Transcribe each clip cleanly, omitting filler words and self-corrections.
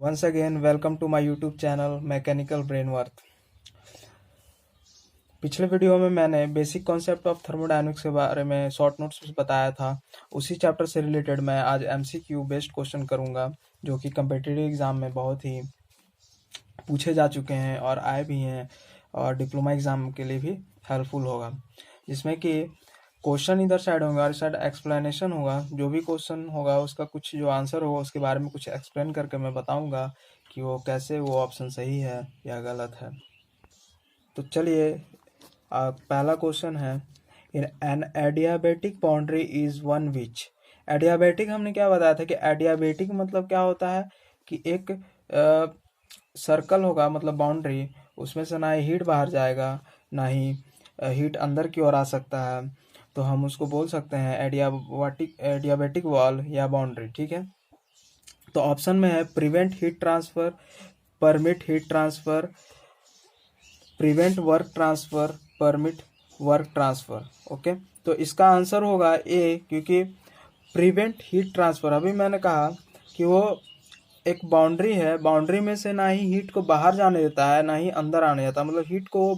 Once again, welcome to my YouTube channel mechanical brain worth. पिछले video में मैंने basic concept of thermodynamics के बारे में शॉर्ट नोट्स में बताया था। उसी चैप्टर से रिलेटेड मैं आज MCQ बेस्ड क्वेश्चन करूंगा, जो कि कम्पिटिटिव एग्जाम में बहुत ही पूछे जा चुके हैं और आए भी हैं, और डिप्लोमा एग्जाम के लिए भी हेल्पफुल होगा। जिसमें कि क्वेश्चन इधर साइड होगा और इस साइड एक्सप्लेनेशन होगा। जो भी क्वेश्चन होगा उसका कुछ जो आंसर होगा उसके बारे में कुछ एक्सप्लेन करके मैं बताऊंगा कि वो कैसे वो ऑप्शन सही है या गलत है। तो चलिए, पहला क्वेश्चन है, in an adiabatic boundary is one which. Adiabatic हमने क्या बताया था कि एडियाबेटिक मतलब क्या होता है कि एक सर्कल होगा, मतलब बाउंड्री, उसमें से ना ही हीट बाहर जाएगा ना ही हीट अंदर की ओर आ सकता है। तो हम उसको बोल सकते हैं एडियाबेटिक वॉल या बाउंड्री। ठीक है, तो ऑप्शन में है prevent heat transfer, permit heat transfer, prevent work transfer, permit work transfer. Okay, तो इसका आंसर होगा ए, क्योंकि प्रिवेंट हीट ट्रांसफर, अभी मैंने कहा कि वो एक बाउंड्री है, बाउंड्री में से ना ही हीट को बाहर जाने देता है ना ही अंदर आने देता, मतलब हीट को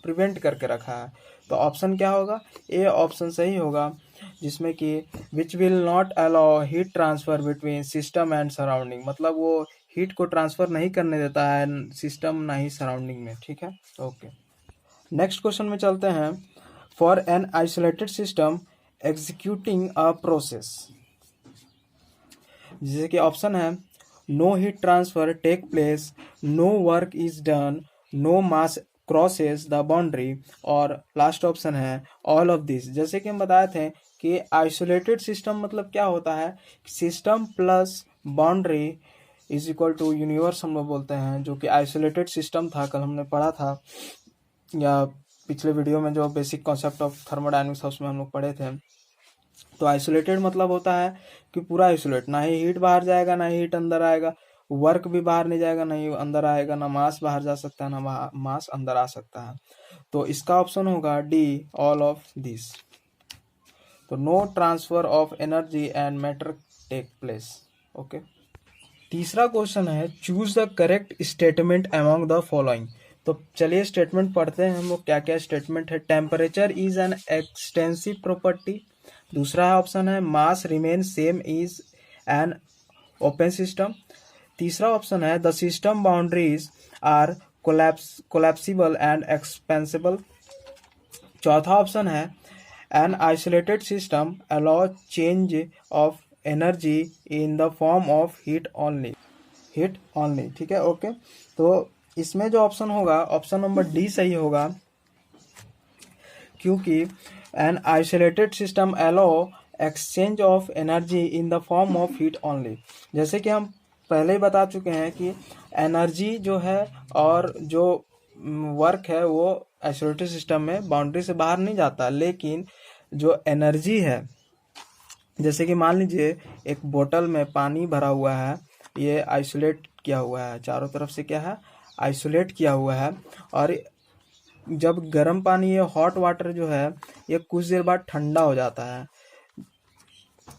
प्रिवेंट करके रखा है। तो ऑप्शन क्या होगा, ए ऑप्शन सही होगा, जिसमें कि which will not allow heat transfer between system and surrounding, मतलब वो हीट को ट्रांसफर नहीं करने देता है सिस्टम ना ही सराउंडिंग में। ठीक है, ओके, नेक्स्ट क्वेश्चन में चलते हैं। For an isolated system executing a process, जैसे कि ऑप्शन है no heat transfer take place, no work is done, no mass crosses the boundary, और लास्ट ऑप्शन है ऑल ऑफ दिस। जैसे कि हम बताए थे कि आइसोलेटेड सिस्टम मतलब क्या होता है, system plus boundary is equal to universe हम लोग बोलते हैं, जो कि आइसोलेटेड सिस्टम था, कल हमने पढ़ा था, या पिछले वीडियो में जो बेसिक कॉन्सेप्ट ऑफ थर्मोडायनेमिक्स उसमें हम लोग पढ़े थे। तो आइसोलेटेड मतलब होता है कि पूरा आइसोलेट, ना ही हीट बाहर जाएगा ना ही हीट अंदर आएगा, वर्क भी बाहर नहीं जाएगा ना ही अंदर आएगा, ना मास बाहर जा सकता है ना मास अंदर आ सकता है। तो इसका ऑप्शन होगा डी, ऑल ऑफ दिस। तो no transfer of energy and matter take place. Okay, तीसरा क्वेश्चन है, choose the correct statement among the following. तो चलिए स्टेटमेंट पढ़ते हैं हम लोग, क्या क्या स्टेटमेंट है। Temperature is an extensive property. दूसरा ऑप्शन है mass remain same is an open system. तीसरा ऑप्शन है the system boundaries are collapsible and expansible. चौथा ऑप्शन है an isolated system allow change of energy in the form of heat only, heat only. ठीक है, okay, तो इसमें जो option होगा ऑप्शन नंबर डी सही होगा, क्योंकि N isolated system allow exchange of energy in the form of heat only. जैसे कि हम पहले ही बता चुके हैं कि एनर्जी जो है और जो वर्क है वो आइसोलेटेड सिस्टम में बाउंड्री से बाहर नहीं जाता, लेकिन जो एनर्जी है, जैसे कि मान लीजिए एक बोतल में पानी भरा हुआ है, ये आइसोलेट किया हुआ है, चारों तरफ से क्या है, आइसोलेट किया हुआ है, और जब गर्म पानी, ये हॉट वाटर जो है, ये कुछ देर बाद ठंडा हो जाता है।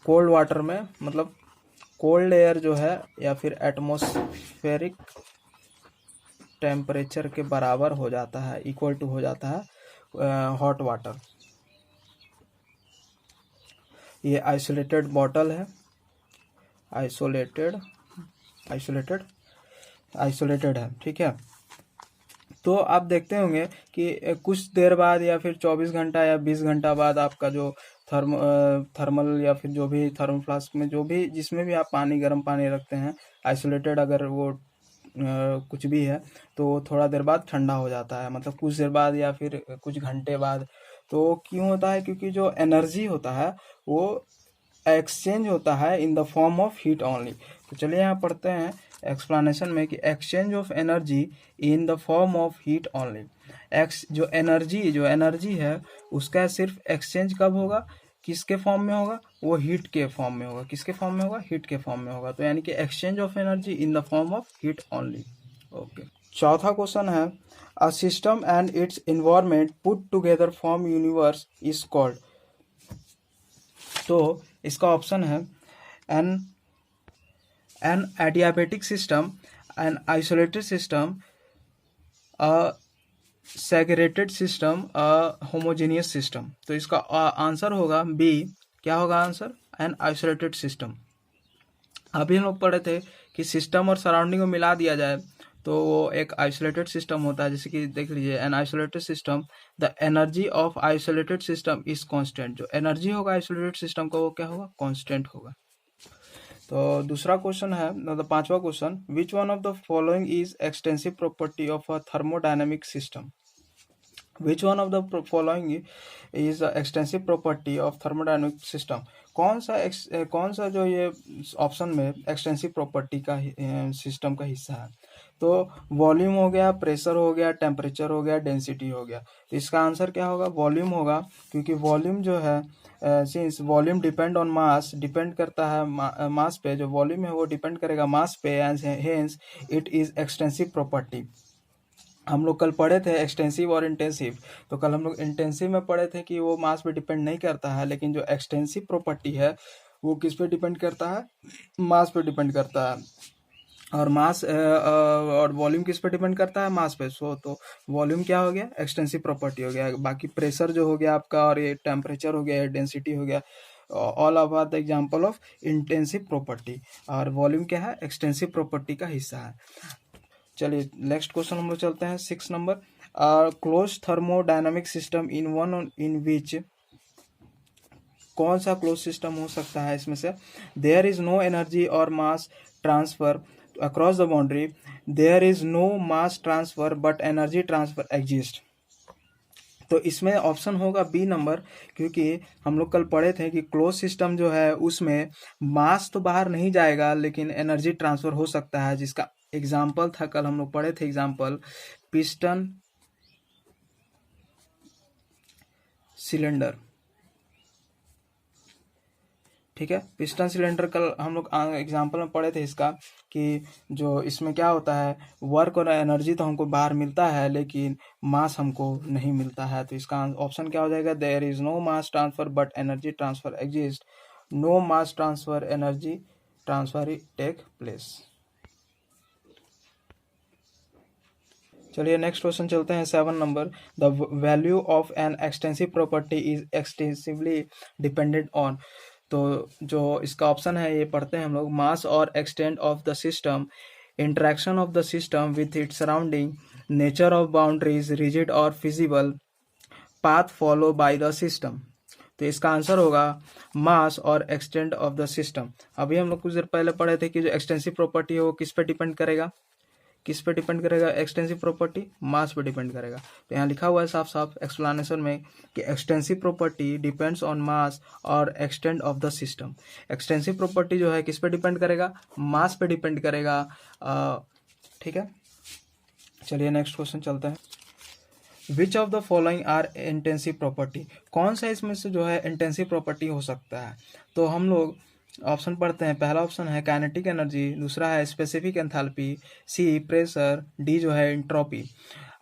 कोल्ड वाटर में मतलब कोल्ड एयर जो है या फिर एटमॉस्फेरिक टेम्परेचर के बराबर हो जाता है, इक्वल टू हो जाता है हॉट वाटर। ये आइसोलेटेड बॉटल है, आइसोलेटेड आइसोलेटेड आइसोलेटेड है। ठीक है, तो आप देखते होंगे कि कुछ देर बाद या फिर 24 घंटा या 20 घंटा बाद आपका जो थर्मल या फिर जो भी थर्मल फ्लास्क में जो भी जिसमें भी आप पानी, गर्म पानी रखते हैं, आइसोलेटेड अगर वो कुछ भी है, तो वो थोड़ा देर बाद ठंडा हो जाता है, मतलब कुछ देर बाद या फिर कुछ घंटे बाद। तो क्यों होता है, क्योंकि जो एनर्जी होता है वो एक्सचेंज होता है इन the form of heat only. तो चलिए यहाँ पढ़ते हैं एक्सप्लेनेशन में कि exchange of energy in the form of heat only. जो एनर्जी है उसका सिर्फ एक्सचेंज कब होगा, किसके फॉर्म में होगा, वो हीट के फॉर्म में होगा। किसके फॉर्म में होगा, हीट के फॉर्म में होगा। तो यानी कि exchange of energy in the form of heat only. Okay, चौथा क्वेश्चन है, a system and its environment put together form universe is called. तो इसका ऑप्शन है an an adiabatic system, an isolated system, a segregated system, homogeneous system. तो इसका answer होगा B. क्या होगा आंसर? N isolated system. अभी हम लोग पढ़े थे कि सिस्टम और सराउंडिंग को मिला दिया जाए तो वो एक आइसोलेटेड सिस्टम होता है। जैसे कि देख लीजिए, N isolated system, the energy of isolated system is constant. जो एनर्जी होगा आइसोलेटेड सिस्टम का वो क्या होगा? कांस्टेंट होगा। तो दूसरा क्वेश्चन है, मतलब पांचवा question, which one of the following is extensive property of a thermodynamic system? Which one of the following is extensive property of thermodynamic system? कौन सा जो ये ऑप्शन में एक्सटेंसिव प्रॉपर्टी का सिस्टम का हिस्सा है? तो वॉल्यूम हो गया, प्रेशर हो गया, टेम्परेचर हो गया, डेंसिटी हो गया। तो इसका आंसर क्या होगा? वॉल्यूम होगा, क्योंकि वॉल्यूम जो है, since volume depend on mass, depend करता है मास पे। जो वॉल्यूम है वो डिपेंड करेगा मास पे, and hence it is extensive property. हम लोग कल पढ़े थे एक्सटेंसिव और इंटेंसिव। तो कल हम लोग इंटेंसिव में पढ़े थे कि वो मास पे डिपेंड नहीं करता है, लेकिन जो एक्सटेंसिव प्रॉपर्टी है वो किस पे डिपेंड करता है? मास पे डिपेंड करता है। और मास और वॉल्यूम किस पे डिपेंड करता है? मास पे। तो वॉल्यूम क्या हो गया? एक्सटेंसिव प्रॉपर्टी हो गया। बाकी प्रेशर जो हो गया आपका, और ये टेम्परेचर हो गया, डेंसिटी हो गया, all are the example of intensive property. और वॉल्यूम क्या है? एक्सटेंसिव प्रॉपर्टी का हिस्सा है। चलिए नेक्स्ट क्वेश्चन हम लोग चलते हैं, 6 number. Close thermodynamic system in one in which, कौन सा क्लोज सिस्टम हो सकता है इसमें से? देयर इज नो एनर्जी और mass transfer across the boundary, there is no mass transfer but energy transfer exist. तो इसमें ऑप्शन होगा बी नंबर, क्योंकि हम लोग कल पढ़े थे कि क्लोज सिस्टम जो है उसमें मास तो बाहर नहीं जाएगा, लेकिन एनर्जी ट्रांसफर हो सकता है। जिसका एग्जाम्पल था, कल हम लोग पढ़े थे एग्जाम्पल, पिस्टन सिलेंडर। ठीक है, पिस्टन सिलेंडर कल हम लोग एग्जाम्पल में पढ़े थे इसका, कि जो इसमें क्या होता है, वर्क और एनर्जी तो हमको बाहर मिलता है, लेकिन मास हमको नहीं मिलता है। तो इसका ऑप्शन क्या हो जाएगा? There is no mass transfer but energy transfer exist. No mass transfer, energy transfer take place. चलिए नेक्स्ट क्वेश्चन चलते हैं, 7 number. The value of an extensive property is extensively dependent on. तो जो इसका ऑप्शन है ये पढ़ते हैं हम लोग, मास और extent of the system, interaction of the system with its surrounding, nature of boundaries rigid और flexible, path follow by the system. तो इसका आंसर होगा मास और एक्सटेंट ऑफ द सिस्टम। अभी हम लोग कुछ देर पहले पढ़े थे कि जो एक्सटेंसिव प्रॉपर्टी है वो किस पे डिपेंड करेगा? किस पे डिपेंड करेगा? एक्सटेंसिव प्रॉपर्टी मास पे डिपेंड करेगा। तो यहाँ लिखा हुआ है साफ साफ एक्सप्लेनेशन में कि extensive property depends on mass और extent of the system. Extensive property जो है किस पे डिपेंड करेगा? मास पे डिपेंड करेगा। ठीक है, चलिए नेक्स्ट क्वेश्चन चलते हैं। Which of the following are intensive property? कौन सा इसमें से जो है इंटेंसिव प्रॉपर्टी हो सकता है? तो हम लोग ऑप्शन पढ़ते हैं। पहला ऑप्शन है काइनेटिक एनर्जी, दूसरा है स्पेसिफिक एंथैल्पी, सी प्रेशर, डी जो है एंट्रोपी।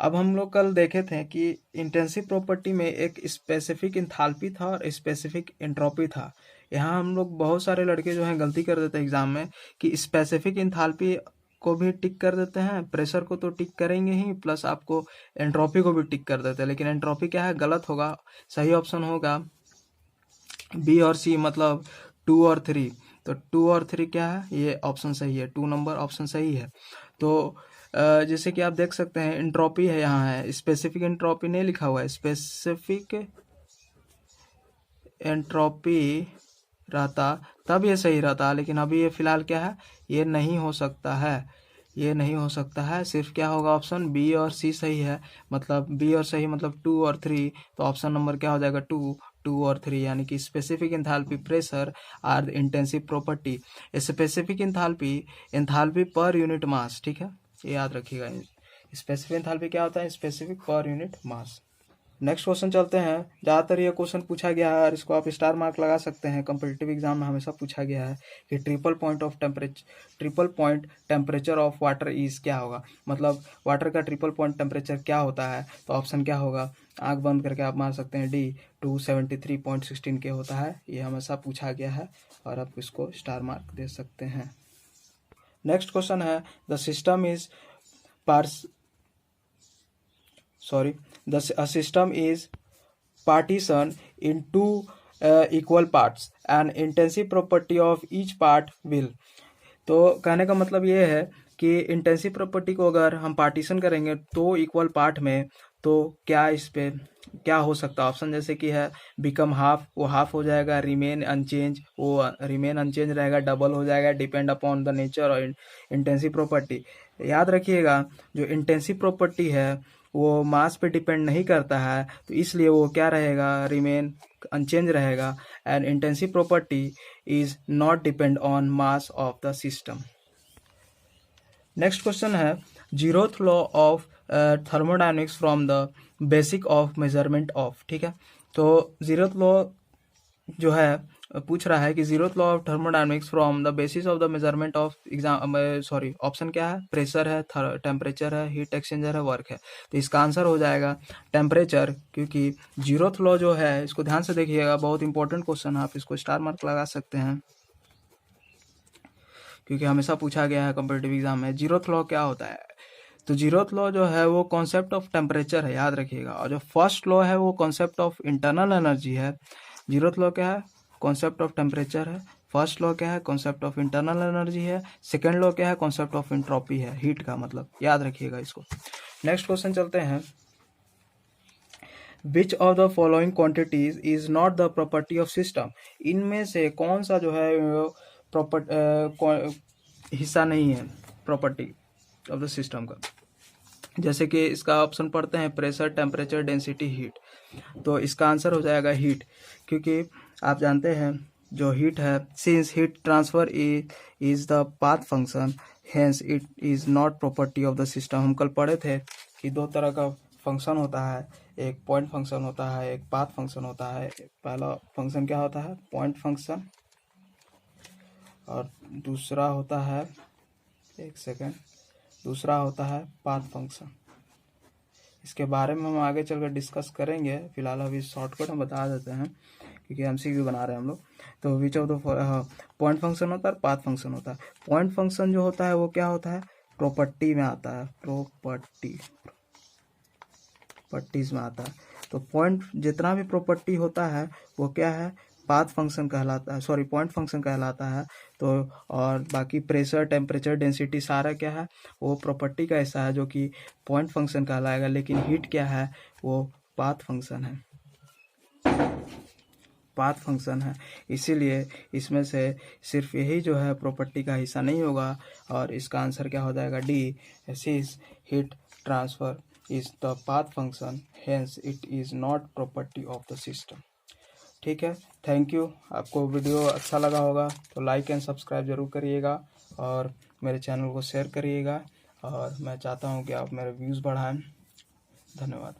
अब हम लोग कल देखे थे कि इंटेंसिव प्रॉपर्टी में एक स्पेसिफिक एंथैल्पी था और स्पेसिफिक एंट्रोपी था। यहाँ हम लोग बहुत सारे लड़के जो हैं गलती कर देते हैं एग्जाम में, कि स्पेसिफिक एंथैल्पी को भी टिक कर देते हैं, प्रेशर को तो टिक करेंगे ही, प्लस आपको एंट्रोपी को भी टिक कर देते हैं। लेकिन एंट्रोपी क्या है? गलत होगा। सही ऑप्शन होगा बी और सी, मतलब 2 और 3। तो 2 और 3 क्या है? ये ऑप्शन सही है, 2 नंबर ऑप्शन सही है। तो जैसे कि आप देख सकते हैं एंट्रोपी है, यहाँ है स्पेसिफिक एंट्रोपी नहीं लिखा हुआ है। स्पेसिफिक एंट्रोपी रहता तब ये सही रहता, लेकिन अभी ये फिलहाल क्या है? ये नहीं हो सकता है, ये नहीं हो सकता है। सिर्फ क्या होगा? ऑप्शन बी और सी सही है, मतलब बी और सही मतलब 2 और 3। तो ऑप्शन नंबर क्या हो जाएगा? 2 और 3, यानी कि specific enthalpy, pressure are the intensive property. Specific enthalpy, enthalpy per unit mass. ठीक है, ये याद रखिएगा। स्पेसिफिक एंथैल्पी क्या होता है? स्पेसिफिक पर यूनिट मास। नेक्स्ट क्वेश्चन चलते हैं। ज़्यादातर ये क्वेश्चन पूछा गया है और इसको आप स्टार मार्क लगा सकते हैं, कम्पिटिटिव एग्जाम में हमेशा पूछा गया है कि triple point temperature of water is क्या होगा? मतलब वाटर का ट्रिपल पॉइंट टेम्परेचर क्या होता है? तो ऑप्शन क्या होगा? आंख बंद करके आप मार सकते हैं, डी 273.16 के होता है। ये हमेशा पूछा गया है और आप इसको स्टार मार्क दे सकते हैं। नेक्स्ट क्वेश्चन है the system is system is partition in two equal parts and intensive property of each part will। तो कहने का मतलब ये है कि इंटेंसिव प्रॉपर्टी को अगर हम पार्टीशन करेंगे तो इक्वल पार्ट में, तो क्या इस पे क्या हो सकता है ऑप्शन, जैसे कि है बिकम हाफ, वो हाफ हो जाएगा, रिमेन अनचेंज, वो रिमेन अनचेंज रहेगा, डबल हो जाएगा, डिपेंड अपॉन द नेचर और इंटेंसिव प्रॉपर्टी। याद रखिएगा जो इंटेंसिव प्रॉपर्टी है वो मास पे डिपेंड नहीं करता है, तो इसलिए वो क्या रहेगा, रिमेन अनचेंज रहेगा। And intensive property is not depend on mass of the system. Next question है zeroth law of thermodynamics from the basic of measurement of. ठीक है, तो जीरोथ लॉ जो है पूछ रहा है कि zeroth law of thermodynamics from the basis of the measurement of option क्या है, प्रेशर है, टेम्परेचर है, हीट एक्सचेंजर है, वर्क है। तो इसका आंसर हो जाएगा टेम्परेचर, क्योंकि जीरोथ लॉ जो है इसको ध्यान से देखिएगा, बहुत इंपॉर्टेंट क्वेश्चन है, आप इसको स्टार मार्क लगा सकते हैं क्योंकि हमेशा पूछा गया है कॉम्पिटिटिव एग्जाम में। जीरोथ लॉ क्या होता है, तो जीरोथ लॉ जो है वो कॉन्सेप्ट ऑफ टेम्परेचर है, याद रखिएगा। और जो फर्स्ट लॉ है वो कॉन्सेप्ट ऑफ इंटरनल एनर्जी है। जीरोथ लॉ क्या है, कॉन्सेप्ट ऑफ टेम्परेचर है। फर्स्ट लॉ क्या है, कॉन्सेप्ट ऑफ इंटरनल एनर्जी है। सेकेंड लॉ क्या है, कॉन्सेप्ट ऑफ एंट्रोपी है, हीट का मतलब, याद रखिएगा इसको। नेक्स्ट क्वेश्चन चलते हैं, which of the following quantities is not the property of system. इनमें से कौन सा जो है हिस्सा नहीं है प्रॉपर्टी ऑफ द सिस्टम का। जैसे कि इसका ऑप्शन पढ़ते हैं, प्रेशर, टेम्परेचर, डेंसिटी, हीट। तो इसका आंसर हो जाएगा हीट, क्योंकि आप जानते हैं जो हीट है, since heat transfer is the path function, hence it is not property of the system. हम कल पढ़े थे कि दो तरह का फंक्शन होता है, एक पॉइंट फंक्शन होता है, एक पाथ फंक्शन होता है। पहला फंक्शन क्या होता है, पॉइंट फंक्शन, और दूसरा होता है, एक सेकेंड, दूसरा होता है पाथ फंक्शन। इसके बारे में हम आगे चलकर डिस्कस करेंगे, फिलहाल अभी शॉर्टकट में बता देते हैं क्योंकि एमसीक्यू बना रहे हैं हम लोग। तो विच ऑफ द पॉइंट फंक्शन होता है और पाथ फंक्शन होता है। पॉइंट फंक्शन जो होता है वो क्या होता है, प्रॉपर्टी में आता है, प्रॉपर्टीज में आता है। तो पॉइंट जितना भी प्रॉपर्टी होता है वो क्या है, पाथ फंक्शन कहलाता है, सॉरी पॉइंट फंक्शन कहलाता है। तो और बाकी प्रेशर, टेम्परेचर, डेंसिटी सारा क्या है, वो प्रॉपर्टी का हिस्सा है जो कि पॉइंट फंक्शन कहलाएगा। लेकिन हीट क्या है, वो पाथ फंक्शन है, पाथ फंक्शन है। इसीलिए इसमें से सिर्फ यही जो है प्रॉपर्टी का हिस्सा नहीं होगा, और इसका आंसर क्या हो जाएगा, D, since heat transfer is the path function, hence it is not property of the system. ठीक है, थैंक यू। आपको वीडियो अच्छा लगा होगा तो लाइक एंड सब्सक्राइब जरूर करिएगा, और मेरे चैनल को शेयर करिएगा, और मैं चाहता हूँ कि आप मेरे व्यूज़ बढ़ाएं। धन्यवाद।